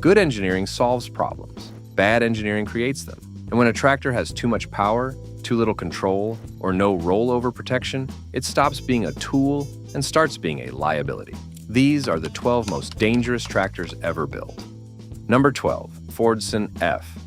Good engineering solves problems. Bad engineering creates them. And when a tractor has too much power, too little control, or no rollover protection, it stops being a tool and starts being a liability. These are the 12 most dangerous tractors ever built. Number 12, Fordson F.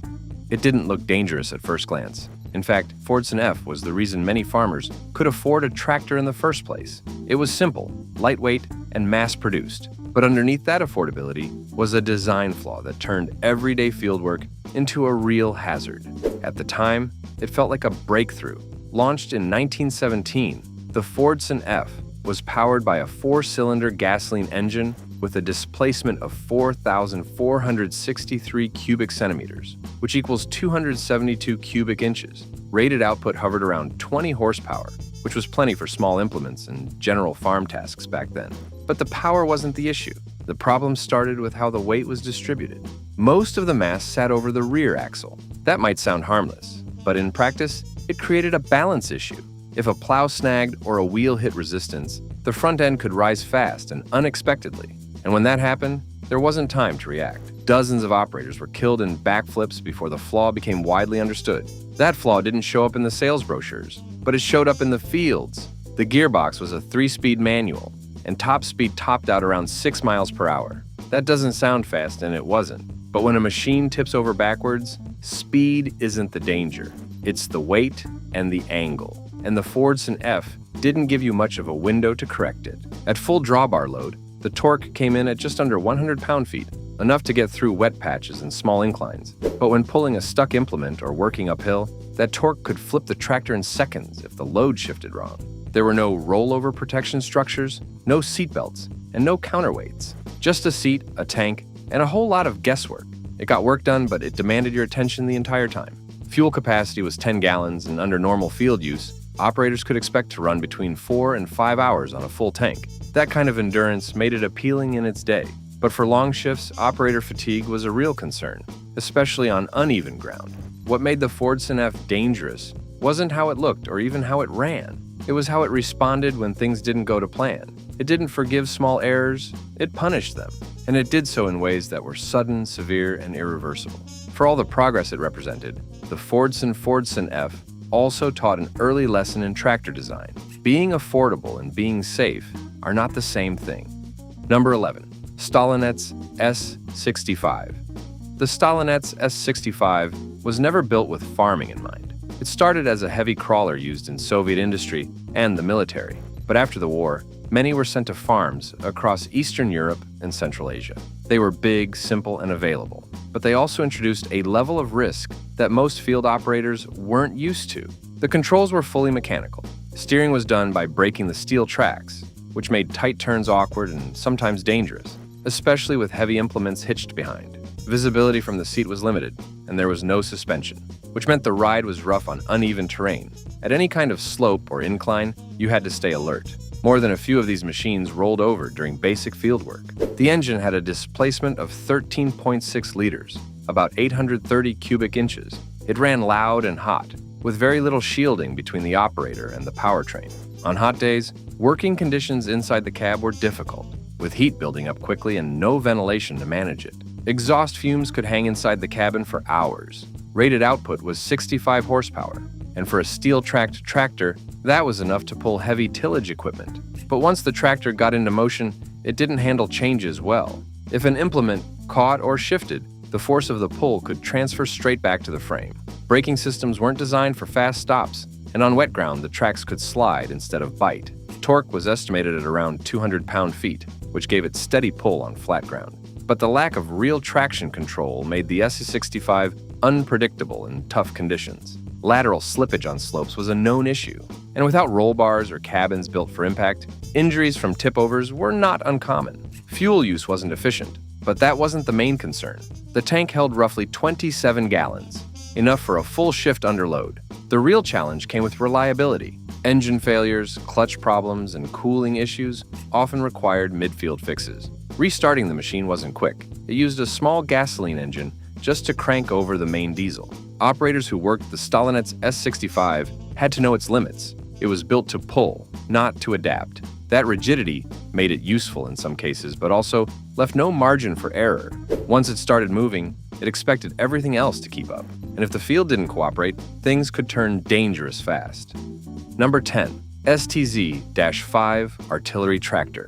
It didn't look dangerous at first glance. In fact, Fordson F was the reason many farmers could afford a tractor in the first place. It was simple, lightweight, and mass-produced. But underneath that affordability was a design flaw that turned everyday fieldwork into a real hazard. At the time, it felt like a breakthrough. Launched in 1917, the Fordson F was powered by a 4-cylinder gasoline engine with a displacement of 4,463 cubic centimeters, which equals 272 cubic inches. Rated output hovered around 20 horsepower, which was plenty for small implements and general farm tasks back then. But the power wasn't the issue. The problem started with how the weight was distributed. Most of the mass sat over the rear axle. That might sound harmless, but in practice, it created a balance issue. If a plow snagged or a wheel hit resistance, the front end could rise fast and unexpectedly. And when that happened, there wasn't time to react. Dozens of operators were killed in backflips before the flaw became widely understood. That flaw didn't show up in the sales brochures, but it showed up in the fields. The gearbox was a 3-speed manual, and top speed topped out around 6 miles per hour. That doesn't sound fast, and it wasn't. But when a machine tips over backwards, speed isn't the danger. It's the weight and the angle. And the Fordson F didn't give you much of a window to correct it. At full drawbar load, the torque came in at just under 100 pound-feet, enough to get through wet patches and small inclines. But when pulling a stuck implement or working uphill, that torque could flip the tractor in seconds if the load shifted wrong. There were no rollover protection structures, no seat belts, and no counterweights. Just a seat, a tank, and a whole lot of guesswork. It got work done, but it demanded your attention the entire time. Fuel capacity was 10 gallons, and under normal field use, operators could expect to run between 4 and 5 hours on a full tank. That kind of endurance made it appealing in its day. But for long shifts, operator fatigue was a real concern, especially on uneven ground. What made the Fordson F dangerous wasn't how it looked or even how it ran. It was how it responded when things didn't go to plan. It didn't forgive small errors, it punished them. And it did so in ways that were sudden, severe, and irreversible. For all the progress it represented, the Fordson F also taught an early lesson in tractor design. Being affordable and being safe are not the same thing. Number 11. STALINETS S65. The STALINETS S65 was never built with farming in mind. It started as a heavy crawler used in Soviet industry and the military, but after the war, many were sent to farms across Eastern Europe and Central Asia. They were big, simple, and available, but they also introduced a level of risk that most field operators weren't used to. The controls were fully mechanical. Steering was done by braking the steel tracks, which made tight turns awkward and sometimes dangerous, especially with heavy implements hitched behind. Visibility from the seat was limited, and there was no suspension, which meant the ride was rough on uneven terrain. At any kind of slope or incline, you had to stay alert. More than a few of these machines rolled over during basic fieldwork. The engine had a displacement of 13.6 liters, about 830 cubic inches. It ran loud and hot, with very little shielding between the operator and the powertrain. On hot days, working conditions inside the cab were difficult, with heat building up quickly and no ventilation to manage it. Exhaust fumes could hang inside the cabin for hours. Rated output was 65 horsepower, and for a steel-tracked tractor, that was enough to pull heavy tillage equipment. But once the tractor got into motion, it didn't handle changes well. If an implement caught or shifted, the force of the pull could transfer straight back to the frame. Braking systems weren't designed for fast stops, and on wet ground, the tracks could slide instead of bite. Torque was estimated at around 200 pound-feet, which gave it steady pull on flat ground. But the lack of real traction control made the S65 unpredictable in tough conditions. Lateral slippage on slopes was a known issue, and without roll bars or cabins built for impact, injuries from tip-overs were not uncommon. Fuel use wasn't efficient, but that wasn't the main concern. The tank held roughly 27 gallons, enough for a full shift under load. The real challenge came with reliability. Engine failures, clutch problems, and cooling issues often required midfield fixes. Restarting the machine wasn't quick. It used a small gasoline engine just to crank over the main diesel. Operators who worked the STALINETS S65 had to know its limits. It was built to pull, not to adapt. That rigidity made it useful in some cases, but also left no margin for error. Once it started moving, it expected everything else to keep up. And if the field didn't cooperate, things could turn dangerous fast. Number 10. STZ5 Artillery Tractor.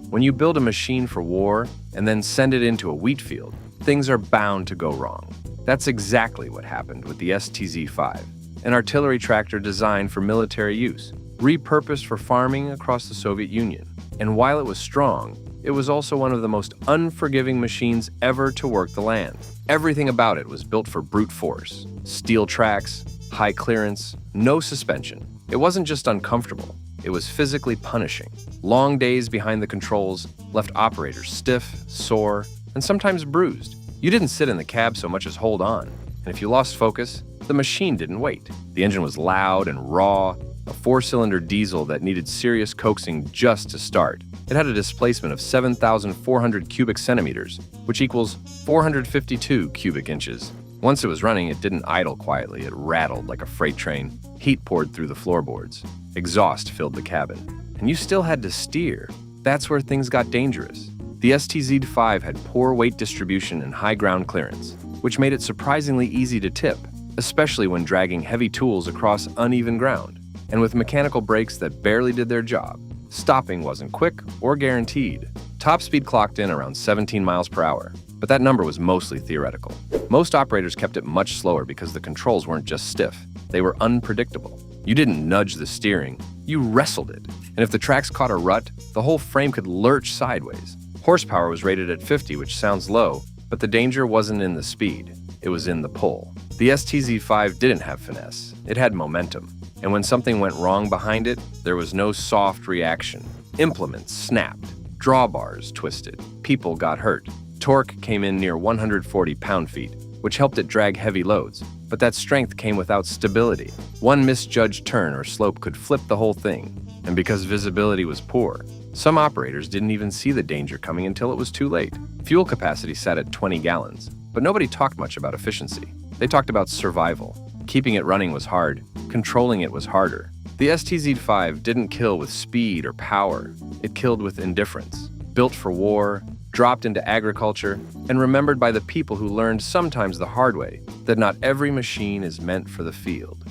When you build a machine for war and then send it into a wheat field, things are bound to go wrong. That's exactly what happened with the STZ5, an artillery tractor designed for military use, repurposed for farming across the Soviet Union. And while it was strong, it was also one of the most unforgiving machines ever to work the land. Everything about it was built for brute force. Steel tracks, high clearance, no suspension. It wasn't just uncomfortable, it was physically punishing. Long days behind the controls left operators stiff, sore, and sometimes bruised. You didn't sit in the cab so much as hold on, and if you lost focus, the machine didn't wait. The engine was loud and raw, a four-cylinder diesel that needed serious coaxing just to start. It had a displacement of 7,400 cubic centimeters, which equals 452 cubic inches. Once it was running, it didn't idle quietly. It rattled like a freight train. Heat poured through the floorboards. Exhaust filled the cabin. And you still had to steer. That's where things got dangerous. The STZ5 had poor weight distribution and high ground clearance, which made it surprisingly easy to tip, especially when dragging heavy tools across uneven ground. And with mechanical brakes that barely did their job, stopping wasn't quick or guaranteed. Top speed clocked in around 17 miles per hour, but that number was mostly theoretical. Most operators kept it much slower because the controls weren't just stiff, they were unpredictable. You didn't nudge the steering, you wrestled it. And if the tracks caught a rut, the whole frame could lurch sideways. Horsepower was rated at 50, which sounds low, but the danger wasn't in the speed, it was in the pull. The STZ5 didn't have finesse, it had momentum. And when something went wrong behind it, there was no soft reaction. Implements snapped, drawbars twisted, people got hurt. Torque came in near 140 pound-feet, which helped it drag heavy loads, but that strength came without stability. One misjudged turn or slope could flip the whole thing, and because visibility was poor, some operators didn't even see the danger coming until it was too late. Fuel capacity sat at 20 gallons, but nobody talked much about efficiency. They talked about survival. Keeping it running was hard, controlling it was harder. The STZ5 didn't kill with speed or power, it killed with indifference. Built for war, dropped into agriculture, and remembered by the people who learned sometimes the hard way that not every machine is meant for the field.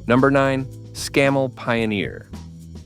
Number 9. SPAL Pioneer.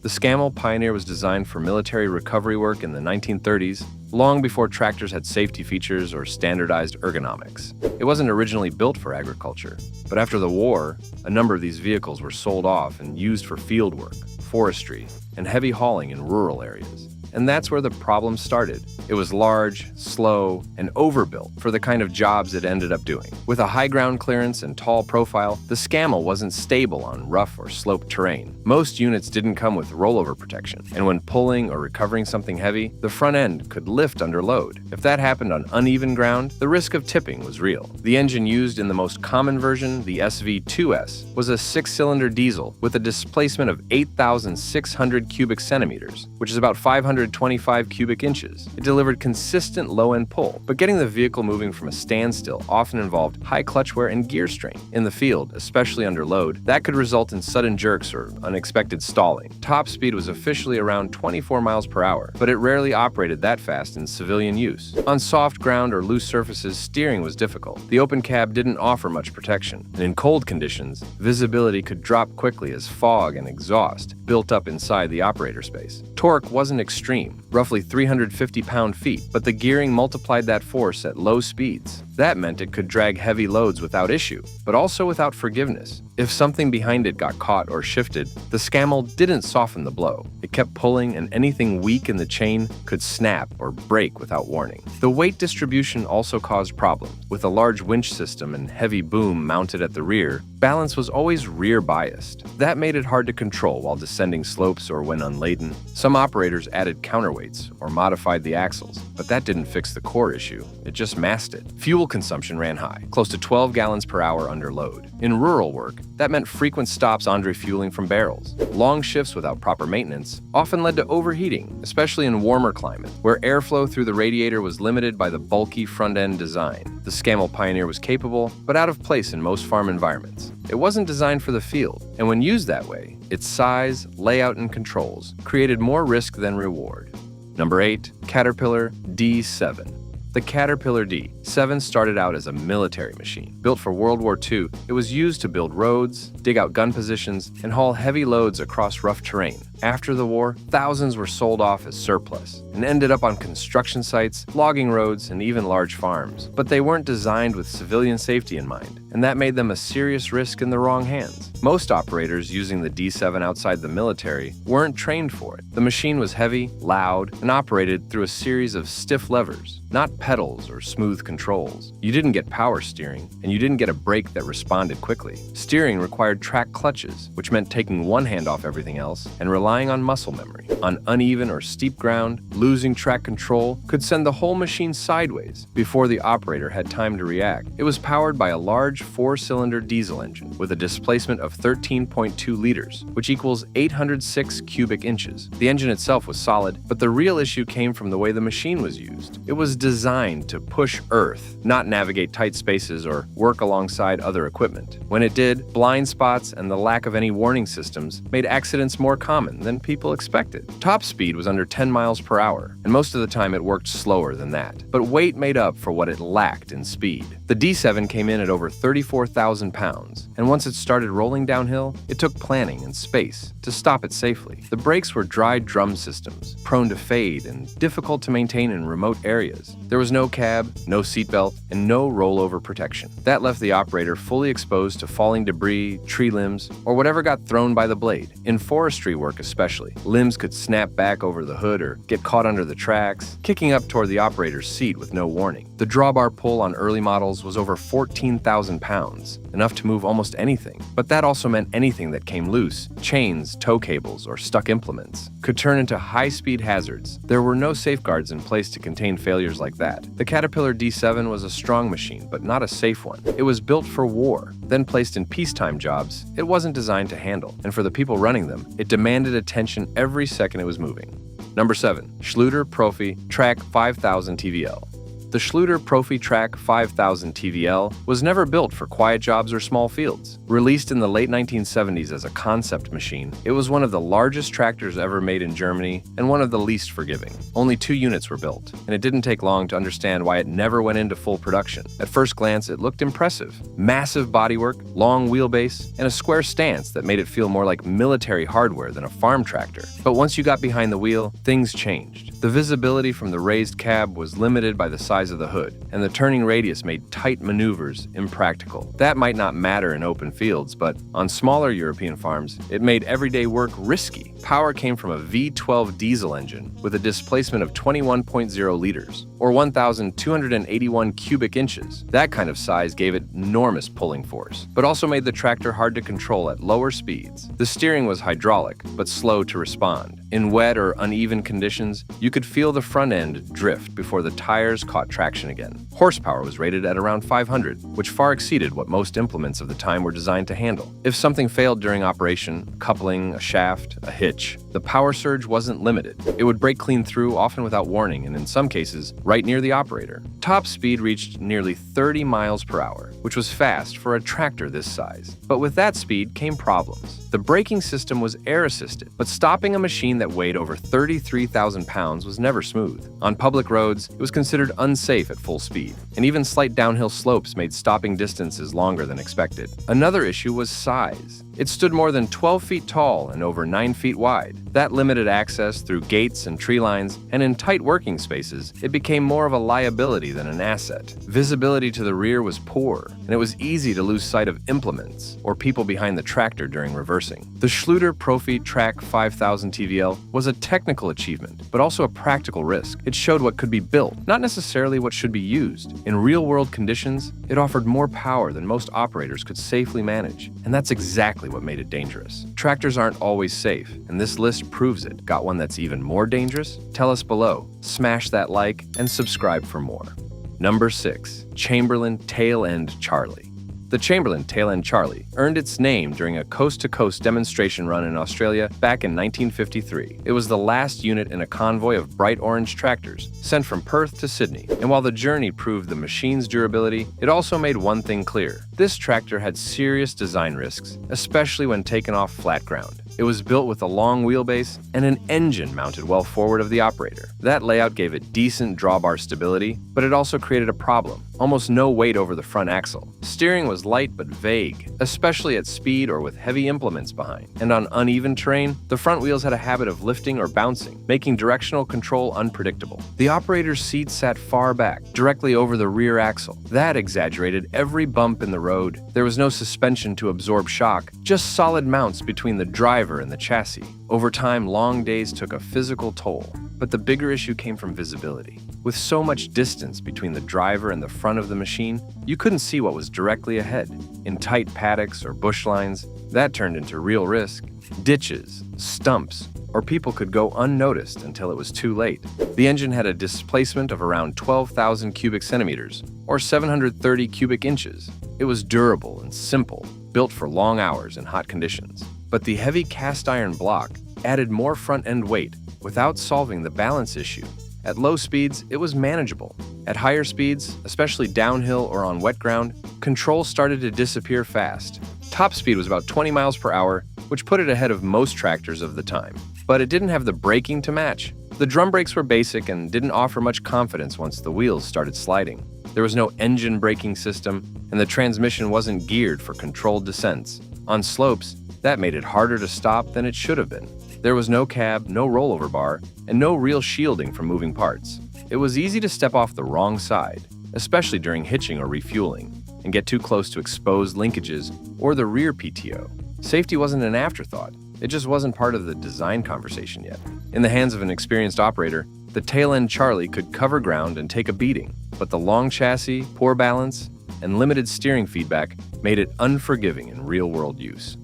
The SPAL Pioneer was designed for military recovery work in the 1930s, long before tractors had safety features or standardized ergonomics. It wasn't originally built for agriculture, but after the war, a number of these vehicles were sold off and used for field work, forestry, and heavy hauling in rural areas. And that's where the problem started. It was large, slow, and overbuilt for the kind of jobs it ended up doing. With a high ground clearance and tall profile, the SPAL wasn't stable on rough or sloped terrain. Most units didn't come with rollover protection, and when pulling or recovering something heavy, the front end could lift under load. If that happened on uneven ground, the risk of tipping was real. The engine used in the most common version, the SV2S, was a 6-cylinder diesel with a displacement of 8,600 cubic centimeters, which is about 525 cubic inches. It delivered consistent low-end pull, but getting the vehicle moving from a standstill often involved high clutch wear and gear strain. In the field, especially under load, that could result in sudden jerks or unexpected stalling. Top speed was officially around 24 miles per hour, but it rarely operated that fast in civilian use. On soft ground or loose surfaces, steering was difficult. The open cab didn't offer much protection, and in cold conditions, visibility could drop quickly as fog and exhaust built up inside the operator space. Torque wasn't extreme, roughly 350 pound-feet, but the gearing multiplied that force at low speeds. That meant it could drag heavy loads without issue, but also without forgiveness. If something behind it got caught or shifted, the SPAL didn't soften the blow. It kept pulling, and anything weak in the chain could snap or break without warning. The weight distribution also caused problems. With a large winch system and heavy boom mounted at the rear, balance was always rear-biased. That made it hard to control while descending slopes or when unladen. Some operators added counterweight counterweights or modified the axles, but that didn't fix the core issue, it just masked it. Fuel consumption ran high, close to 12 gallons per hour under load. In rural work, that meant frequent stops on refueling from barrels. Long shifts without proper maintenance often led to overheating, especially in warmer climates, where airflow through the radiator was limited by the bulky front-end design. The SPAL Pioneer was capable, but out of place in most farm environments. It wasn't designed for the field, and when used that way, its size, layout, and controls created more risk than reward. Number 8. Caterpillar D7. The Caterpillar D7 started out as a military machine. Built for World War II, it was used to build roads, dig out gun positions, and haul heavy loads across rough terrain. After the war, thousands were sold off as surplus and ended up on construction sites, logging roads, and even large farms. But they weren't designed with civilian safety in mind, and that made them a serious risk in the wrong hands. Most operators using the D7 outside the military weren't trained for it. The machine was heavy, loud, and operated through a series of stiff levers, not pedals or smooth controls. You didn't get power steering, and you didn't get a brake that responded quickly. Steering required track clutches, which meant taking one hand off everything else and relying on muscle memory. On uneven or steep ground, losing track control could send the whole machine sideways before the operator had time to react. It was powered by a large 4-cylinder diesel engine with a displacement of 13.2 liters, which equals 806 cubic inches. The engine itself was solid, but the real issue came from the way the machine was used. It was designed to push earth, not navigate tight spaces or work alongside other equipment. When it did, blind spots and the lack of any warning systems made accidents more common than people expected. Top speed was under 10 miles per hour, and most of the time it worked slower than that. But weight made up for what it lacked in speed. The D7 came in at over 34,000 pounds, and once it started rolling downhill, it took planning and space to stop it safely. The brakes were dry drum systems, prone to fade and difficult to maintain in remote areas. There was no cab, no seatbelt, and no rollover protection. That left the operator fully exposed to falling debris, tree limbs, or whatever got thrown by the blade. In forestry work especially, limbs could snap back over the hood or get caught under the tracks, kicking up toward the operator's seat with no warning. The drawbar pull on early models was over 14,000 pounds, enough to move almost anything. But that also meant anything that came loose, chains, tow cables, or stuck implements, could turn into high-speed hazards. There were no safeguards in place to contain failures like that. The Caterpillar D7 was a strong machine, but not a safe one. It was built for war, then placed in peacetime jobs it wasn't designed to handle, and for the people running them, it demanded attention every second it was moving. Number 7. Schoutoter Proytrack 5000 TVL. The Schoutoter Proytrack 5000 TVL was never built for quiet jobs or small fields. Released in the late 1970s as a concept machine, it was one of the largest tractors ever made in Germany and one of the least forgiving. Only 2 units were built, and it didn't take long to understand why it never went into full production. At first glance, it looked impressive. Massive bodywork, long wheelbase, and a square stance that made it feel more like military hardware than a farm tractor. But once you got behind the wheel, things changed. The visibility from the raised cab was limited by the size of the hood, and the turning radius made tight maneuvers impractical. That might not matter in open fields, but on smaller European farms, it made everyday work risky. Power came from a V12 diesel engine with a displacement of 21.0 liters, or 1,281 cubic inches. That kind of size gave it enormous pulling force, but also made the tractor hard to control at lower speeds. The steering was hydraulic, but slow to respond. In wet or uneven conditions, you could feel the front end drift before the tires caught traction again. Horsepower was rated at around 500, which far exceeded what most implements of the time were designed to handle. If something failed during operation, coupling, a shaft, a hitch, the power surge wasn't limited. It would break clean through, often without warning, and in some cases, right near the operator. Top speed reached nearly 30 miles per hour, which was fast for a tractor this size. But with that speed came problems. The braking system was air-assisted, but stopping a machine that weighed over 33,000 pounds was never smooth. On public roads, it was considered unsafe at full speed, and even slight downhill slopes made stopping distances longer than expected. Another issue was size. It stood more than 12 feet tall and over 9 feet wide. That limited access through gates and tree lines, and in tight working spaces, it became more of a liability than an asset. Visibility to the rear was poor, and it was easy to lose sight of implements or people behind the tractor during reversing. The Schoutoter Proytrack 5000 TVL was a technical achievement, but also a practical risk. It showed what could be built, not necessarily what should be used. In real-world conditions, it offered more power than most operators could safely manage, and that's exactly what made it dangerous. Tractors aren't always safe, and this list proves it. Got one that's even more dangerous? Tell us below. Smash that like and subscribe for more. Number 6. Chamberlain Tailend Charlie. The Chamberlain Tailend Charlie earned its name during a coast-to-coast demonstration run in Australia back in 1953. It was the last unit in a convoy of bright orange tractors sent from Perth to Sydney. And while the journey proved the machine's durability, it also made one thing clear. This tractor had serious design risks, especially when taken off flat ground. It was built with a long wheelbase and an engine mounted well forward of the operator. That layout gave it decent drawbar stability, but it also created a problem: almost no weight over the front axle. Steering was light but vague, especially at speed or with heavy implements behind. And on uneven terrain, the front wheels had a habit of lifting or bouncing, making directional control unpredictable. The operator's seat sat far back, directly over the rear axle. That exaggerated every bump in the road. There was no suspension to absorb shock, just solid mounts between the driver and the chassis. Over time, long days took a physical toll, but the bigger issue came from visibility. With so much distance between the driver and the front of the machine, you couldn't see what was directly ahead. In tight paddocks or bush lines, that turned into real risk. Ditches, stumps, or people could go unnoticed until it was too late. The engine had a displacement of around 12,000 cubic centimeters, or 730 cubic inches. It was durable and simple, built for long hours in hot conditions. But the heavy cast iron block added more front-end weight without solving the balance issue. At low speeds, it was manageable. At higher speeds, especially downhill or on wet ground, control started to disappear fast. Top speed was about 20 miles per hour, which put it ahead of most tractors of the time. But it didn't have the braking to match. The drum brakes were basic and didn't offer much confidence once the wheels started sliding. There was no engine braking system, and the transmission wasn't geared for controlled descents. On slopes, that made it harder to stop than it should have been. There was no cab, no rollover bar, and no real shielding from moving parts. It was easy to step off the wrong side, especially during hitching or refueling, and get too close to exposed linkages or the rear PTO. Safety wasn't an afterthought. It just wasn't part of the design conversation yet. In the hands of an experienced operator, the Tailend Charlie could cover ground and take a beating, but the long chassis, poor balance, and limited steering feedback made it unforgiving in real-world use.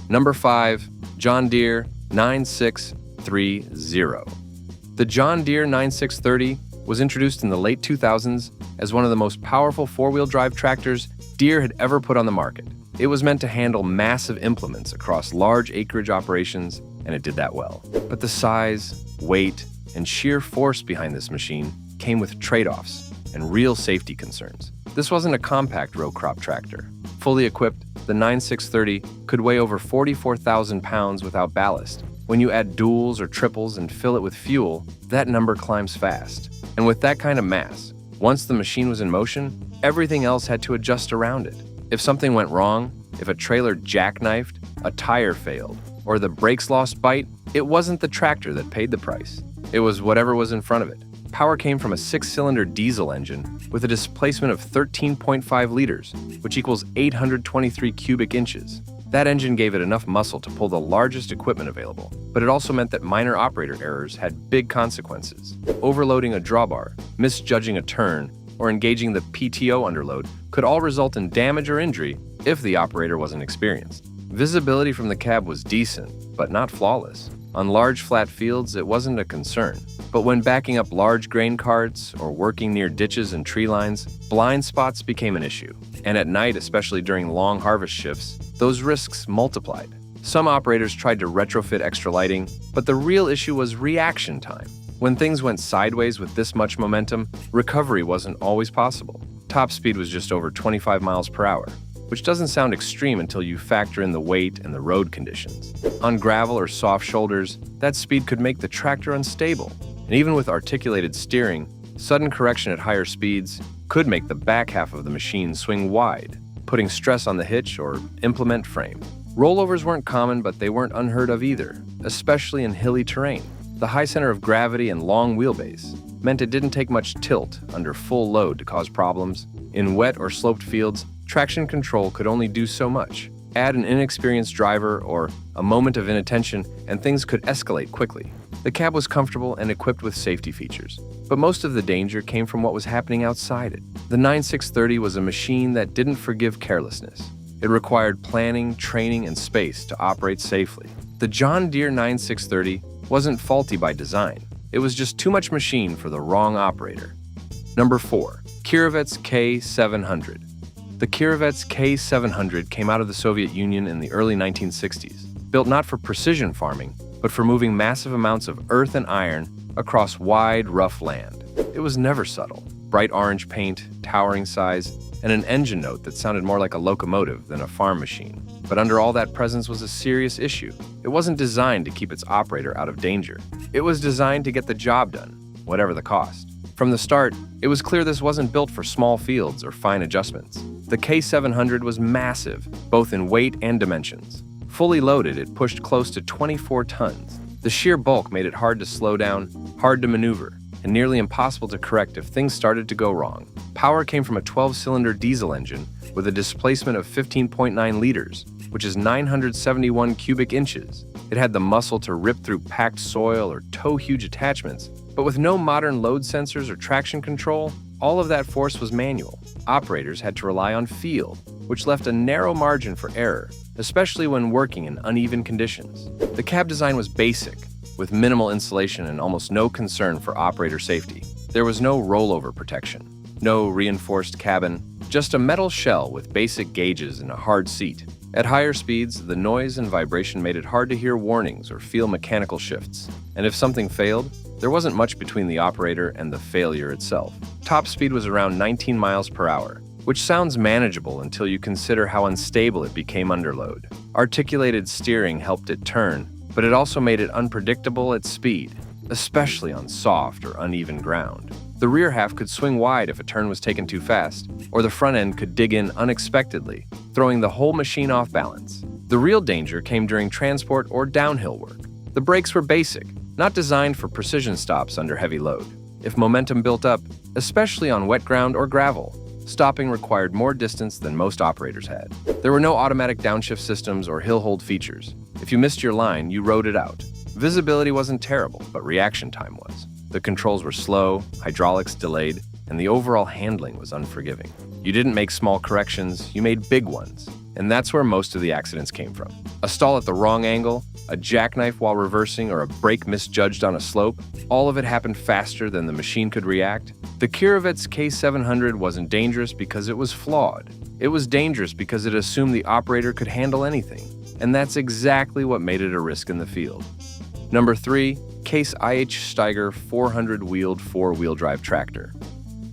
Number 5. John Deere 9630. The John Deere 9630 was introduced in the late 2000s as one of the most powerful four-wheel drive tractors Deere had ever put on the market. It was meant to handle massive implements across large acreage operations, and it did that well. But the size, weight, and sheer force behind this machine came with trade-offs and real safety concerns. This wasn't a compact row crop tractor. Fully equipped, the 9630 could weigh over 44,000 pounds without ballast. When you add duals or triples and fill it with fuel, that number climbs fast. And with that kind of mass, once the machine was in motion, everything else had to adjust around it. If something went wrong, if a trailer jackknifed, a tire failed, or the brakes lost bite, it wasn't the tractor that paid the price. It was whatever was in front of it. Power came from a 6-cylinder diesel engine with a displacement of 13.5 liters, which equals 823 cubic inches. That engine gave it enough muscle to pull the largest equipment available, but it also meant that minor operator errors had big consequences. Overloading a drawbar, misjudging a turn, or engaging the PTO underload could all result in damage or injury if the operator wasn't experienced. Visibility from the cab was decent, but not flawless. On large flat fields, it wasn't a concern. But when backing up large grain carts or working near ditches and tree lines, blind spots became an issue. And at night, especially during long harvest shifts, those risks multiplied. Some operators tried to retrofit extra lighting, but the real issue was reaction time. When things went sideways with this much momentum, recovery wasn't always possible. Top speed was just over 25 miles per hour, which doesn't sound extreme until you factor in the weight and the road conditions. On gravel or soft shoulders, that speed could make the tractor unstable. And even with articulated steering, sudden correction at higher speeds could make the back half of the machine swing wide, putting stress on the hitch or implement frame. Rollovers weren't common, but they weren't unheard of either, especially in hilly terrain. The high center of gravity and long wheelbase meant it didn't take much tilt under full load to cause problems. In wet or sloped fields, traction control could only do so much. Add an inexperienced driver or a moment of inattention, and things could escalate quickly. The cab was comfortable and equipped with safety features, but most of the danger came from what was happening outside it. The 9630 was a machine that didn't forgive carelessness. It required planning, training, and space to operate safely. The John Deere 9630 wasn't faulty by design. It was just too much machine for the wrong operator. Number 4. Kverneland K700. The Kverneland K700 came out of the Soviet Union in the early 1960s, built not for precision farming, but for moving massive amounts of earth and iron across wide, rough land. It was never subtle. Bright orange paint, towering size, and an engine note that sounded more like a locomotive than a farm machine. But under all that presence was a serious issue. It wasn't designed to keep its operator out of danger. It was designed to get the job done, whatever the cost. From the start, it was clear this wasn't built for small fields or fine adjustments. The K700 was massive, both in weight and dimensions. Fully loaded, it pushed close to 24 tons. The sheer bulk made it hard to slow down, hard to maneuver, and nearly impossible to correct if things started to go wrong. Power came from a 12-cylinder diesel engine with a displacement of 15.9 liters, which is 971 cubic inches. It had the muscle to rip through packed soil or tow huge attachments, but with no modern load sensors or traction control, all of that force was manual. Operators had to rely on feel, which left a narrow margin for error, especially when working in uneven conditions. The cab design was basic, with minimal insulation and almost no concern for operator safety. There was no rollover protection, no reinforced cabin, just a metal shell with basic gauges and a hard seat. At higher speeds, the noise and vibration made it hard to hear warnings or feel mechanical shifts. And if something failed, there wasn't much between the operator and the failure itself. Top speed was around 19 miles per hour, which sounds manageable until you consider how unstable it became under load. Articulated steering helped it turn, but it also made it unpredictable at speed, especially on soft or uneven ground. The rear half could swing wide if a turn was taken too fast, or the front end could dig in unexpectedly, throwing the whole machine off balance. The real danger came during transport or downhill work. The brakes were basic, not designed for precision stops under heavy load. If momentum built up, especially on wet ground or gravel, stopping required more distance than most operators had. There were no automatic downshift systems or hill hold features. If you missed your line, you rode it out. Visibility wasn't terrible, but reaction time was. The controls were slow, hydraulics delayed, and the overall handling was unforgiving. You didn't make small corrections, you made big ones. And that's where most of the accidents came from. A stall at the wrong angle, a jackknife while reversing, or a brake misjudged on a slope, all of it happened faster than the machine could react. The Kverneland K700 wasn't dangerous because it was flawed. It was dangerous because it assumed the operator could handle anything. And that's exactly what made it a risk in the field. Number 3, Case IH Steiger 400 wheeled 4-wheel drive tractor.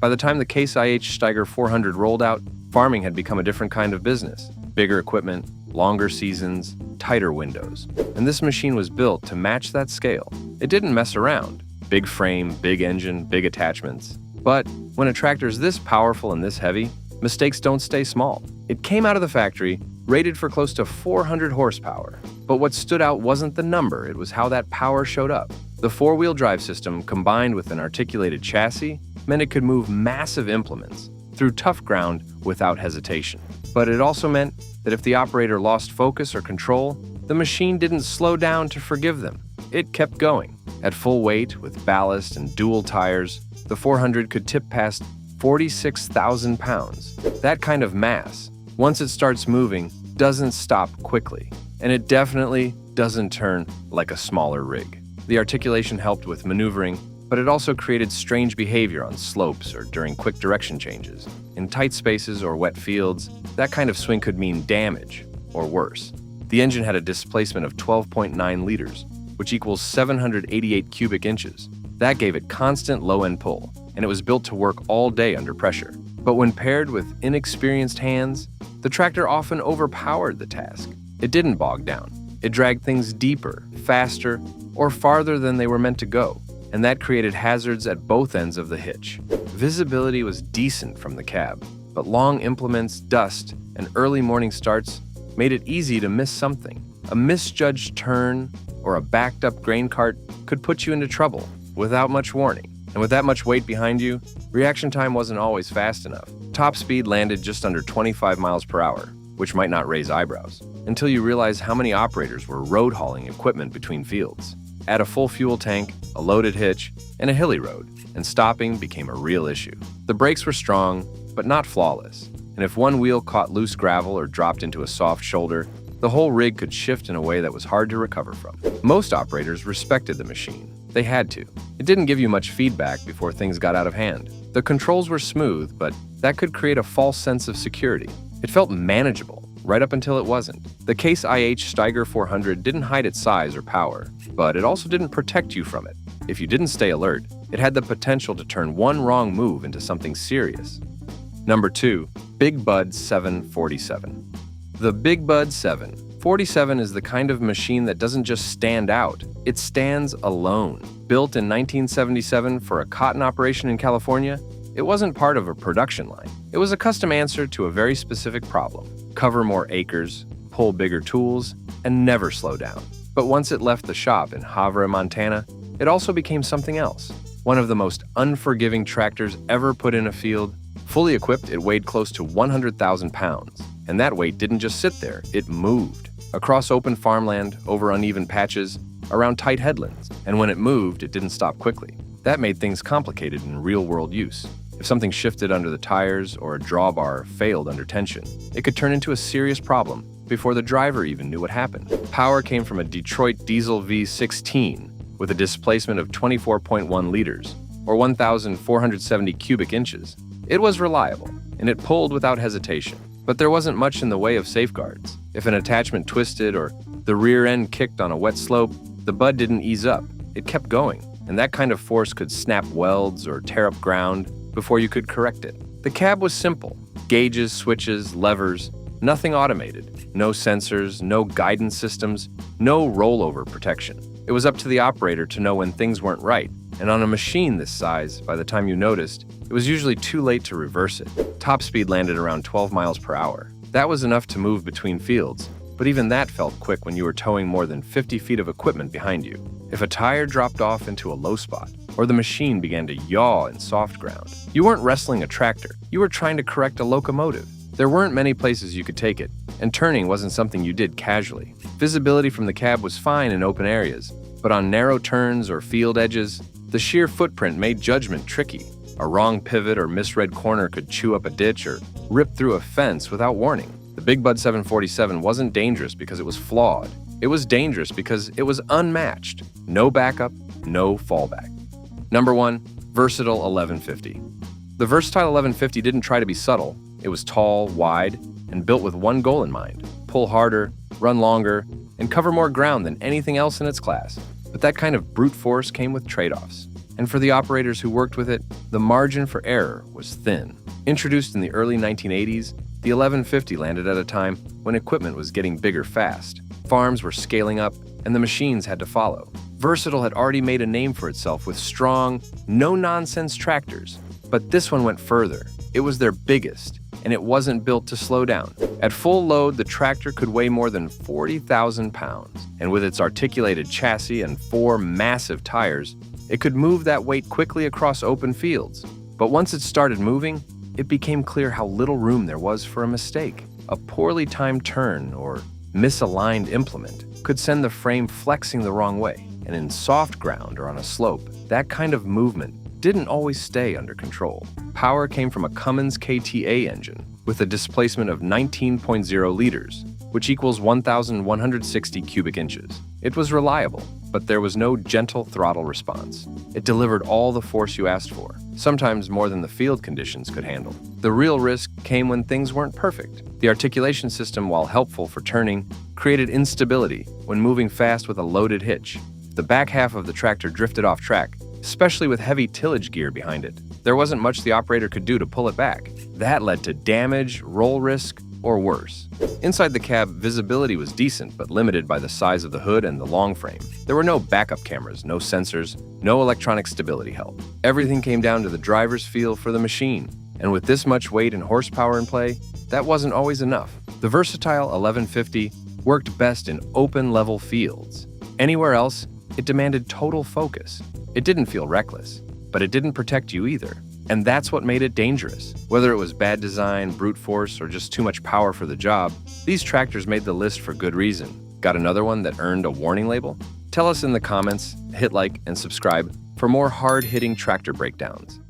By the time the Case IH Steiger 400 rolled out, farming had become a different kind of business. Bigger equipment, longer seasons, tighter windows. And this machine was built to match that scale. It didn't mess around. Big frame, big engine, big attachments. But when a tractor's this powerful and this heavy, mistakes don't stay small. It came out of the factory, rated for close to 400 horsepower. But what stood out wasn't the number, it was how that power showed up. The 4-wheel drive system, combined with an articulated chassis, meant it could move massive implements through tough ground without hesitation. But it also meant that if the operator lost focus or control, the machine didn't slow down to forgive them. It kept going. At full weight, with ballast and dual tires, the 400 could tip past 46,000 pounds. That kind of mass, once it starts moving, doesn't stop quickly. And it definitely doesn't turn like a smaller rig. The articulation helped with maneuvering, but it also created strange behavior on slopes or during quick direction changes. In tight spaces or wet fields, that kind of swing could mean damage, or worse. The engine had a displacement of 12.9 liters, which equals 788 cubic inches. That gave it constant low-end pull, and it was built to work all day under pressure. But when paired with inexperienced hands, the tractor often overpowered the task. It didn't bog down. It dragged things deeper, faster, or farther than they were meant to go, and that created hazards at both ends of the hitch. Visibility was decent from the cab, but long implements, dust, and early morning starts made it easy to miss something. A misjudged turn or a backed-up grain cart could put you into trouble without much warning. And with that much weight behind you, reaction time wasn't always fast enough. Top speed landed just under 25 miles per hour, which might not raise eyebrows, until you realize how many operators were road hauling equipment between fields. Add a full fuel tank, a loaded hitch, and a hilly road, and stopping became a real issue. The brakes were strong, but not flawless. and if one wheel caught loose gravel or dropped into a soft shoulder, the whole rig could shift in a way that was hard to recover from. Most operators respected the machine. They had to. It didn't give you much feedback before things got out of hand. The controls were smooth, but that could create a false sense of security. It felt manageable, right up until it wasn't. The Case IH Steiger 400 didn't hide its size or power, but it also didn't protect you from it. If you didn't stay alert, it had the potential to turn one wrong move into something serious. Number 2. Big Bud 747. The Big Bud 747 is the kind of machine that doesn't just stand out, it stands alone. Built in 1977 for a cotton operation in California, it wasn't part of a production line. It was a custom answer to a very specific problem: cover more acres, pull bigger tools, and never slow down. But once it left the shop in Havre, Montana, it also became something else. One of the most unforgiving tractors ever put in a field. Fully equipped, it weighed close to 100,000 pounds. And that weight didn't just sit there, it moved. Across open farmland, over uneven patches, around tight headlands. And when it moved, it didn't stop quickly. That made things complicated in real-world use. If something shifted under the tires or a drawbar failed under tension, it could turn into a serious problem before the driver even knew what happened. Power came from a Detroit diesel V16 with a displacement of 24.1 liters, or 1,470 cubic inches. It was reliable, and it pulled without hesitation. But there wasn't much in the way of safeguards. If an attachment twisted or the rear end kicked on a wet slope, the Bud didn't ease up. It kept going, and that kind of force could snap welds or tear up ground before you could correct it. The cab was simple: gauges, switches, levers, nothing automated, no sensors, no guidance systems, no rollover protection. It was up to the operator to know when things weren't right, and on a machine this size, by the time you noticed, it was usually too late to reverse it. Top speed landed around 12 miles per hour. That was enough to move between fields, but even that felt quick when you were towing more than 50 feet of equipment behind you. If a tire dropped off into a low spot, or the machine began to yaw in soft ground, you weren't wrestling a tractor, you were trying to correct a locomotive. There weren't many places you could take it, and turning wasn't something you did casually. Visibility from the cab was fine in open areas, but on narrow turns or field edges, the sheer footprint made judgment tricky. A wrong pivot or misread corner could chew up a ditch or rip through a fence without warning. The Big Bud 747 wasn't dangerous because it was flawed. It was dangerous because it was unmatched. No backup, no fallback. Number 1. Versatile 1150. The Versatile 1150 didn't try to be subtle. It was tall, wide, and built with one goal in mind: pull harder, run longer, and cover more ground than anything else in its class. But that kind of brute force came with trade-offs. And for the operators who worked with it, the margin for error was thin. Introduced in the early 1980s, the 1150 landed at a time when equipment was getting bigger fast. Farms were scaling up, and the machines had to follow. Versatile had already made a name for itself with strong, no-nonsense tractors. But this one went further. It was their biggest, and it wasn't built to slow down. At full load, the tractor could weigh more than 40,000 pounds, and with its articulated chassis and 4 massive tires, it could move that weight quickly across open fields. But once it started moving, it became clear how little room there was for a mistake. A poorly timed turn or misaligned implement could send the frame flexing the wrong way, and in soft ground or on a slope, that kind of movement didn't always stay under control. Power came from a Cummins KTA engine with a displacement of 19.0 liters, which equals 1,160 cubic inches. It was reliable, but there was no gentle throttle response. It delivered all the force you asked for, sometimes more than the field conditions could handle. The real risk came when things weren't perfect. The articulation system, while helpful for turning, created instability when moving fast with a loaded hitch. The back half of the tractor drifted off track, especially with heavy tillage gear behind it. There wasn't much the operator could do to pull it back. That led to damage, roll risk, or worse. Inside the cab, visibility was decent but limited by the size of the hood and the long frame. There were no backup cameras, no sensors, no electronic stability help. Everything came down to the driver's feel for the machine. And with this much weight and horsepower in play, that wasn't always enough. The Versatile 1150 worked best in open level fields. Anywhere else, it demanded total focus. It didn't feel reckless, but it didn't protect you either. And that's what made it dangerous. Whether it was bad design, brute force, or just too much power for the job, these tractors made the list for good reason. Got another one that earned a warning label? Tell us in the comments, hit like, and subscribe for more hard-hitting tractor breakdowns.